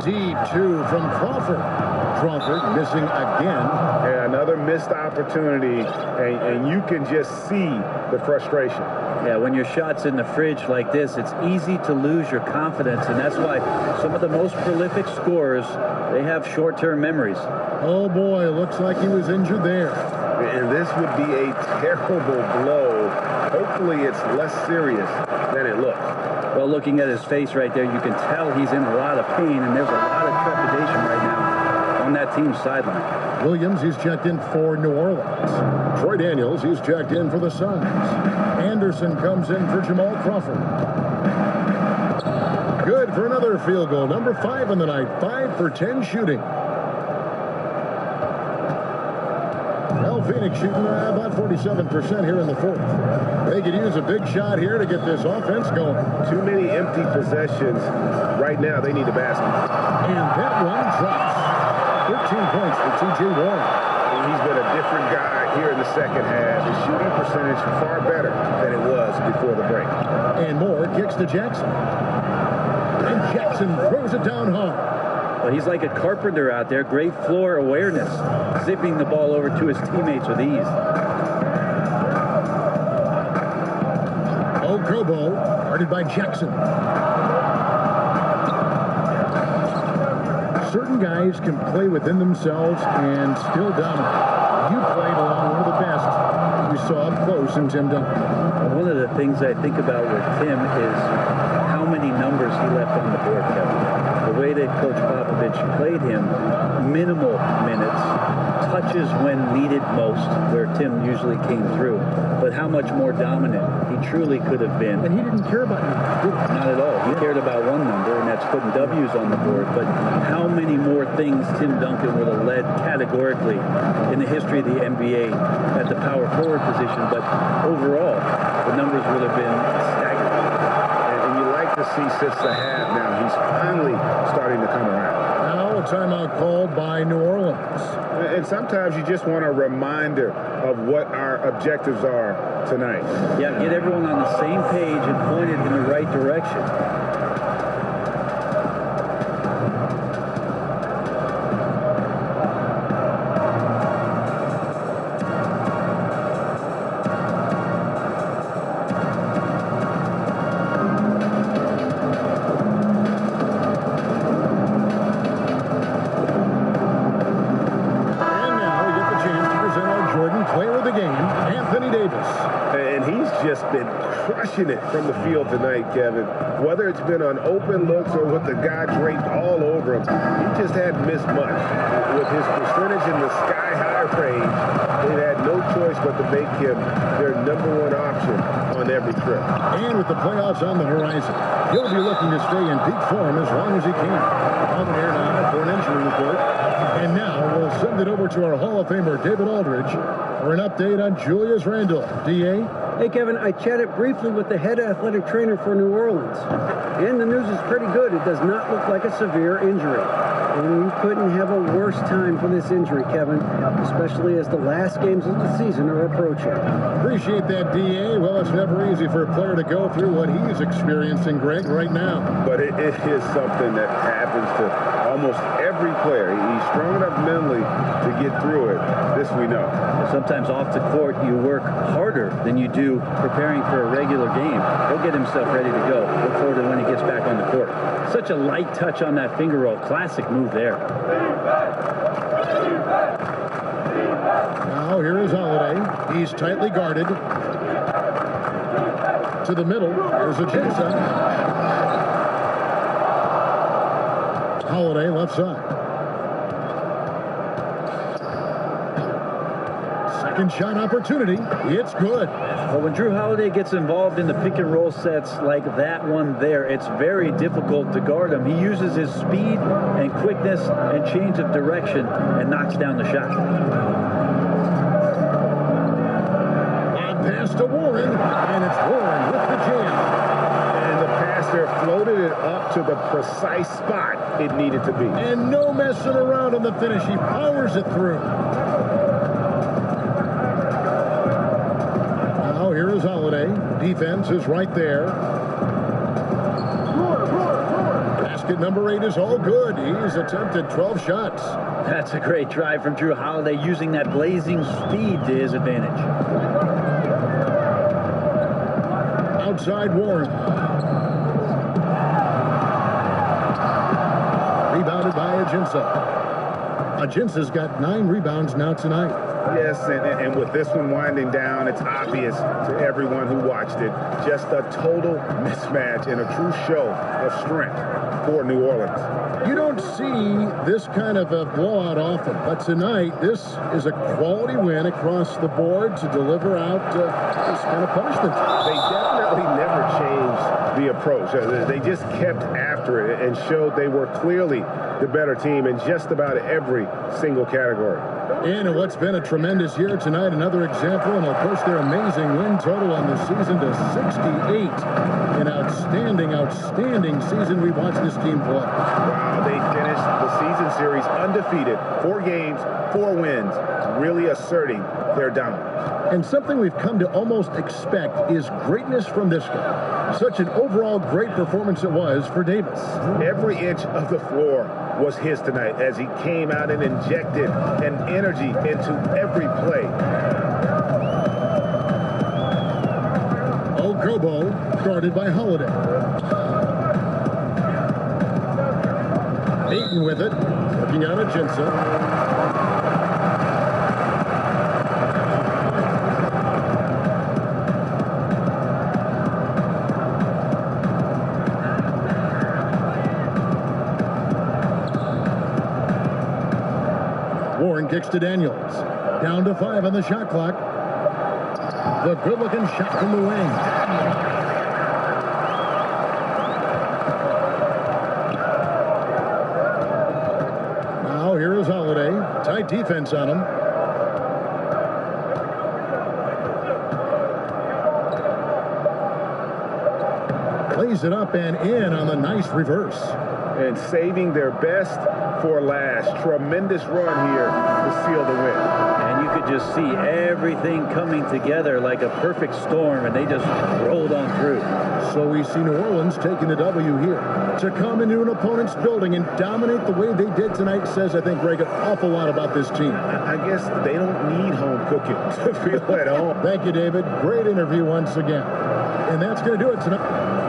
Deep two from Crawford. Crawford missing again. Yeah, another missed opportunity, and you can just see the frustration. Yeah, when your shot's in the fridge like this, it's easy to lose your confidence, and that's why some of the most prolific scorers, they have short-term memories. Oh boy, looks like he was injured there. And this would be a terrible blow. Hopefully it's less serious than it looks. Well, looking at his face right there, you can tell he's in a lot of pain, and there's a lot of trepidation right now on that team's sideline. Williams, he's checked in for New Orleans. Troy Daniels, he's checked in for the Suns. Anderson comes in for Jamal Crawford. Good for another field goal. Number 5 in the night. 5 for 10 shooting. Well, Phoenix shooting about 47% here in the fourth. They could use a big shot here to get this offense going. Too many empty possessions. Right now, they need a basket. And that one drops. 13 points for T.J. Warren. He's been a different guy here in the second half. His shooting percentage far better than it was before the break. And Moore kicks to Jackson. And Jackson throws it down hard. Well, he's like a carpenter out there. Great floor awareness, zipping the ball over to his teammates with ease. Okobo, guarded by Jackson. Certain guys can play within themselves and still dominate. You played along one of the best you saw up close in Tim Duncan. One of the things I think about with Tim is how many numbers he left on the board, Kevin. The way that Coach Popovich played him, minimal minutes, touches when needed most, where Tim usually came through, but how much more dominant he truly could have been. And he didn't care about numbers. Not at all. He cared about one number, and that's putting W's on the board. But how many more things Tim Duncan would have led categorically in the history of the NBA at the power forward position, but overall, the numbers would have been staggering. And you like to see since the half now, he's finally starting to come around. Now a timeout called by New Orleans. And sometimes you just want a reminder of what our objectives are tonight. Yeah, get everyone on the same page and pointed in the right direction. Been crushing it from the field tonight, Kevin. Whether it's been on open looks or with the guy draped all over him, he just hadn't missed much. With his percentage in the sky-high range, they've had no choice but to make him their #1 option on every trip. And with the playoffs on the horizon, he'll be looking to stay in peak form as long as he can. On the air now for an injury report. And now we'll send it over to our Hall of Famer, David Aldridge, for an update on Julius Randle. D.A.? Hey, Kevin, I chatted briefly with the head athletic trainer for New Orleans, and the news is pretty good. It does not look like a severe injury. And you couldn't have a worse time for this injury, Kevin, especially as the last games of the season are approaching. Appreciate that, D.A. Well, it's never easy for a player to go through what he's experiencing, Greg, right now. But it is something that happens to almost every player. He's strong enough mentally to get through it. This we know. Sometimes off the court, you work harder than you do preparing for a regular game. He'll get himself ready to go. Look forward to when he gets back on the court. Such a light touch on that finger roll. Classic move there. Now here is Holiday. He's tightly guarded. To the middle. There's Ajinça. Holiday left side. Second shot opportunity. It's good. Well, when Drew Holiday gets involved in the pick and roll sets like that one there, it's very difficult to guard him. He uses his speed and quickness and change of direction and knocks down the shot. And pass to Warren, and it's Warren with the jam. And the passer floated it up to the precise spot it needed to be. And no messing around on the finish. He powers it through. Here is Holiday. Defense is right there. Basket number 8 is all good. He's attempted 12 shots. That's a great drive from Drew Holiday, using that blazing speed to his advantage. Outside Warren. Rebounded by Ajinça. Ajinça's got 9 rebounds now tonight. Yes, and with this one winding down, it's obvious to everyone who watched it. Just a total mismatch and a true show of strength for New Orleans. You don't see this kind of a blowout often, but tonight, this is a quality win across the board to deliver out this kind of punishment. They definitely never changed the approach. They just kept after it and showed they were clearly the better team in just about every single category. And what's been a tremendous year tonight, another example, and they'll push their amazing win total on the season to 68. An outstanding, outstanding season we watched this team play. Wow, they finished the season series undefeated. 4 games, 4 wins, really asserting their dominance. And something we've come to almost expect is greatness from this guy. Such an overall great performance it was for Davis. Every inch of the floor was his tonight as he came out and injected an energy into every play. Okobo guarded by Holiday. Ayton with it, looking out at Jensen. Warren kicks to Daniels. Down to 5 on the shot clock. The good-looking shot from the wing. Now here is Holiday. Tight defense on him. Plays it up and in on the nice reverse. And saving their best for last. Tremendous run here to seal the win. And you could just see everything coming together like a perfect storm, and they just rolled on through. So we see New Orleans taking the W here. To come into an opponent's building and dominate the way they did tonight says, I think, Greg, an awful lot about this team. I guess they don't need home cooking to feel at home. Thank you, David. Great interview once again. And that's going to do it tonight.